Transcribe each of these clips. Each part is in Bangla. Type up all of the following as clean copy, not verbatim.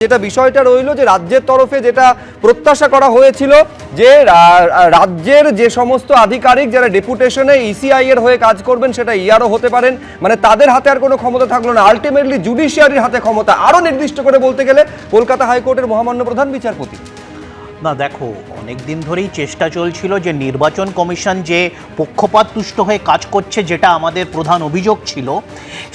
যেটা বিষয়টা রইল যে রাজ্যের তরফে যেটা প্রত্যাশা করা হয়েছিল যে রাজ্যের যে সমস্ত আধিকারিক যারা ডেপুটেশনে ইসিআই এর হয়ে কাজ করবেন সেটা ইয়ারও হতে পারেন, মানে তাদের হাতে আর কোনো ক্ষমতা থাকলো না, আলটিমেটলি জুডিশিয়ারির হাতে ক্ষমতা। আরো নির্দিষ্ট করে বলতে গেলে কলকাতা হাইকোর্টের মহামান্য প্রধান বিচারপতি। না দেখো, অনেক দিন ধরেই চেষ্টা চলছিল যে নির্বাচন কমিশন যে পক্ষপাতদুষ্ট হয়ে কাজ করছে, যেটা আমাদের প্রধান অভিযোগ ছিল,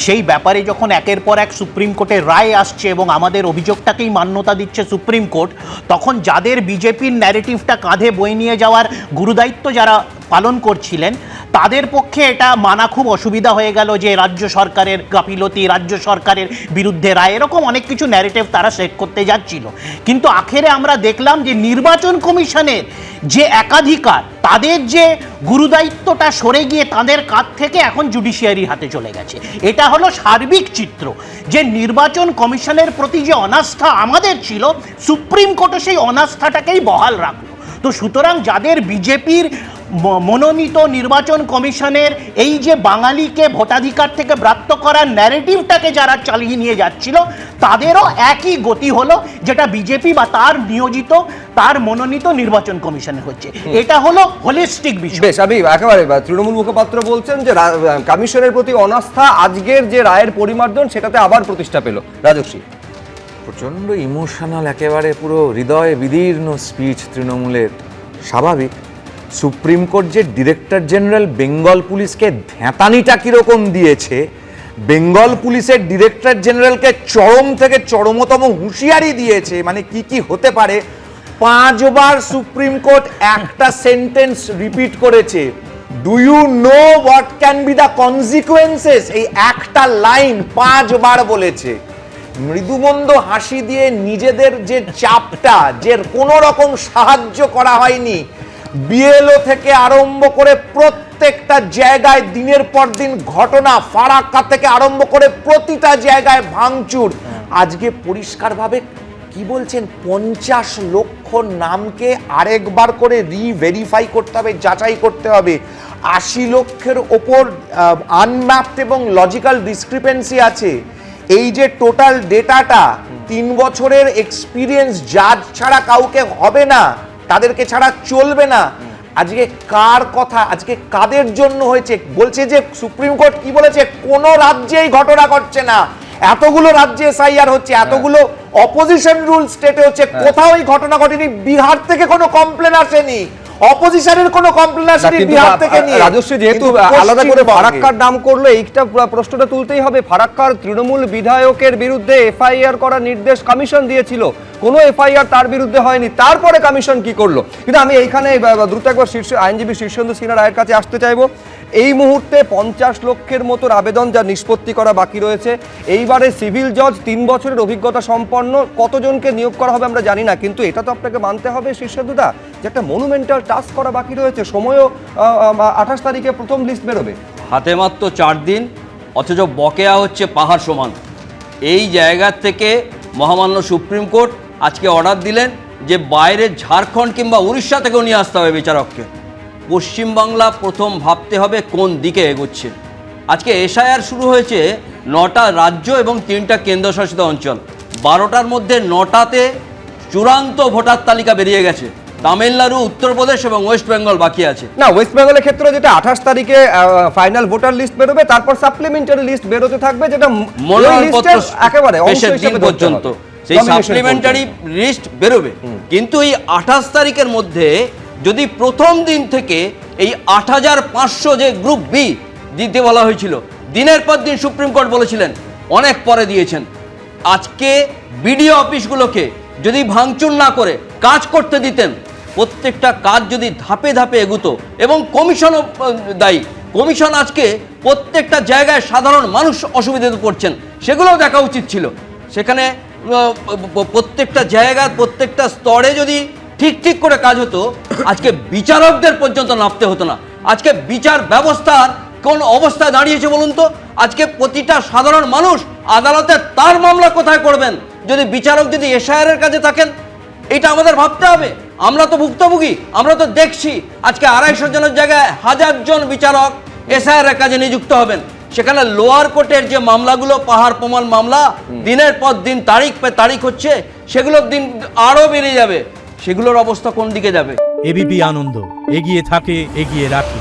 সেই ব্যাপারে যখন একের পর এক সুপ্রিম কোর্টের রায় আসছে এবং আমাদের অভিযোগটাকেই মান্যতা দিচ্ছে সুপ্রিম কোর্ট, তখন যাদের বিজেপির ন্যারেটিভটা কাঁধে বয়ে নিয়ে যাওয়ার গুরুদায়িত্ব যারা পালন করছিলেন তাদের পক্ষে এটা মানা খুব অসুবিধা হয়ে গেল যে রাজ্য সরকারের গাফিলতি, রাজ্য সরকারের বিরুদ্ধে রায়, এরকম অনেক কিছু ন্যারেটিভ তারা সেট করতে যাচ্ছিল। কিন্তু আখেরে আমরা দেখলাম যে নির্বাচন কমিশনের যে একাধিকার, তাদের যে গুরুদায়িত্বটা সরে গিয়ে তাদের কাঁধ থেকে এখন জুডিশিয়ারির হাতে চলে গেছে। এটা হলো সার্বিক চিত্র যে নির্বাচন কমিশনের প্রতি যে অনাস্থা আমাদের ছিল, সুপ্রিম কোর্টও সেই অনাস্থাটাকেই বহাল রাখলো। তো সুতরাং যাদের বিজেপির মনোনীত নির্বাচন কমিশনের এই যে বাঙালিকে ভোটাধিকার থেকে ব্রাত্য করার ন্যারেটিভটাকে যারা চালিয়ে নিয়ে যাচ্ছিল, তাদেরও একই গতি হলো যেটা বিজেপি বা তার নিয়োজিত, তার মনোনীত নির্বাচন কমিশনের হচ্ছে। এটা হলো হোলিস্টিক বিষয়। বেশ, আমি একেবারে তৃণমূল মুখপাত্র বলছেন যে কমিশনের প্রতি অনাস্থা আজকের যে রায়ের পরিমার্জন সেটাতে আবার প্রতিষ্ঠা পেল। রাজস্বী, প্রচণ্ড ইমোশনাল, একেবারে পুরো হৃদয় বিদীর্ণ স্পিচ তৃণমূলের। স্বাভাবিক, সুপ্রিম কোর্ট যে ডিরেক্টর জেনারেল বেঙ্গল পুলিশকে ধ্যাঁতানিটা কীরকম দিয়েছে, বেঙ্গল পুলিশের ডিরেক্টর জেনারেলকে চরম থেকে চরমতম হুঁশিয়ারি দিয়েছে, মানে কি কি হতে পারে। 5 বার সুপ্রিম কোর্ট একটা সেন্টেন্স রিপিট করেছে, do you know what can be the consequences, এই একটা লাইন 5 বার বলেছে। মৃদুমন্দ হাসি দিয়ে নিজেদের যে চাপটা, যে কোনো রকম সাহায্য করা হয়নি, বিএলও থেকে আরম্ভ করে প্রত্যেকটা জায়গায় দিনের পর দিন ঘটনা, ফারাক্কা থেকে আরম্ভ করে প্রতিটা জায়গায় ভাঙচুর। আজকে পরিষ্কারভাবে কি বলছেন, 50 লক্ষ নামকে আরেকবার করে রিভেরিফাই করতে হবে, যাচাই করতে হবে। 80 লক্ষের ওপর আনম্যাপড এবং লজিক্যাল ডিসক্রিপেন্সি আছে। এই যে টোটাল ডেটাটা, 3 বছরের এক্সপিরিয়েন্স জাজ ছাড়া কাউকে হবে না, তাদেরকে ছাড়া চলবে না। আজকে কার কথা, আজকে কাদের জন্য হয়েছে? বলছে যে সুপ্রিম কোর্ট কি বলেছে, কোন রাজ্যেই ঘটনা ঘটছে না। এতগুলো রাজ্যে এসআইআর হচ্ছে, এতগুলো অপোজিশন রুল স্টেটে হচ্ছে, কোথাও এই ঘটনা ঘটেনি। বিহার থেকে কোনো কমপ্লেন আসেনি, অপোজিশনের কোনো কমপ্লেন আসেনি বিহার থেকে নিয়ে। রাজস্বী, যেহেতু আলাদা করে ফারাক্কার নাম করলো, এইটা প্রশ্নটা তুলতেই হবে। ফারাক্কার তৃণমূল বিধায়কের বিরুদ্ধে এফআইআর করার নির্দেশ কমিশন দিয়েছিল, কোনো এফআইআর তার বিরুদ্ধে হয়নি, তারপরে কমিশন কি করলো? কিন্তু আমি এইখানে দ্রুত একবার আইনজীবী শীর্ষেন্দু সিনহা রায়ের কাছে আসতে চাইবো। এই মুহূর্তে 50 লক্ষের মতো আবেদন যা নিষ্পত্তি করা বাকি রয়েছে, এইবারে সিভিল জজ 3 বছরের অভিজ্ঞতা সম্পন্ন কতজনকে নিয়োগ করা হবে আমরা জানি না, কিন্তু এটা তো আপনাকে মানতে হবে শীর্ষেন্দুদা যে একটা মনুমেন্টাল টাস্ক করা বাকি রয়েছে। সময়ও 28 তারিখে প্রথম লিস্ট বেরোবে, হাতে মাত্র 4 দিন, অথচ বকেয়া হচ্ছে পাহাড় সমান। এই জায়গা থেকে মহামান্য সুপ্রিম কোর্ট আজকে অর্ডার দিলেন যে বাইরে ঝাড়খণ্ড কিংবা উড়িষ্যা থেকেও নিয়ে আসতে হবে বিচারককে। পশ্চিমবাংলা প্রথম ভাবতে হবে কোন দিকে এগোচ্ছে। আজকে এসআইআর শুরু হয়েছে 9টা রাজ্য এবং 3টা কেন্দ্রশাসিত অঞ্চল, 12টার মধ্যে 9টাতে চূড়ান্ত ভোটার তালিকা বেরিয়ে গেছে। তামিলনাড়ু, উত্তরপ্রদেশ এবং ওয়েস্ট বেঙ্গল বাকি আছে। না, ওয়েস্ট বেঙ্গলের ক্ষেত্রে যেটা 28 তারিখে ফাইনাল ভোটার লিস্ট বেরোবে, তারপর সাপ্লিমেন্টারি লিস্ট বেরোতে থাকবে, যেটা মনোনয়নপত্র একেবারে পর্যন্ত সেই সাপ্লিমেন্টারি লিস্ট বেরোবে। কিন্তু এই 28 তারিখের মধ্যে যদি প্রথম দিন থেকে এই 8500 যে গ্রুপ বি দিতে বলা হয়েছিল, দিনের পর দিন সুপ্রিম কোর্ট বলেছিলেন অনেক পরে দিয়েছেন। আজকে বিডিও অফিসগুলোকে যদি ভাঙচুর না করে কাজ করতে দিতেন, প্রত্যেকটা কাজ যদি ধাপে ধাপে এগুতো, এবং কমিশনও দায়ী, কমিশন আজকে প্রত্যেকটা জায়গায় সাধারণ মানুষ অসুবিধাতে পড়ছেন, সেগুলোও দেখা উচিত ছিল। সেখানে প্রত্যেকটা জায়গায় প্রত্যেকটা স্তরে যদি ঠিক করে কাজ হতো, আজকে বিচারকদের পর্যন্ত নামতে হতো না। আজকে বিচার ব্যবস্থার কোন অবস্থায় দাঁড়িয়েছে বলুন তো? আজকে প্রতিটা সাধারণ মানুষ আদালতে তার মামলা কোথায় করবেন যদি বিচারক যদি এসআইআর এর কাছে থাকেন? এটা আমাদের ভাবতে হবে। আমরা তো ভুক্তভোগী, আমরা তো দেখছি আজকে 250 জনের জায়গায় 1000 জন বিচারক এসআইআর এর কাজে নিযুক্ত হবেন। সেখানে লোয়ার কোর্টের যে মামলাগুলো পাহাড় প্রমাণ মামলা দিনের পর দিন তারিখ পে তারিখ হচ্ছে, সেগুলোর দিন আরো বেড়ে যাবে। সেগুলোর অবস্থা কোন দিকে যাবে? এবিপি আনন্দ, এগিয়ে থাকে, এগিয়ে রাখে।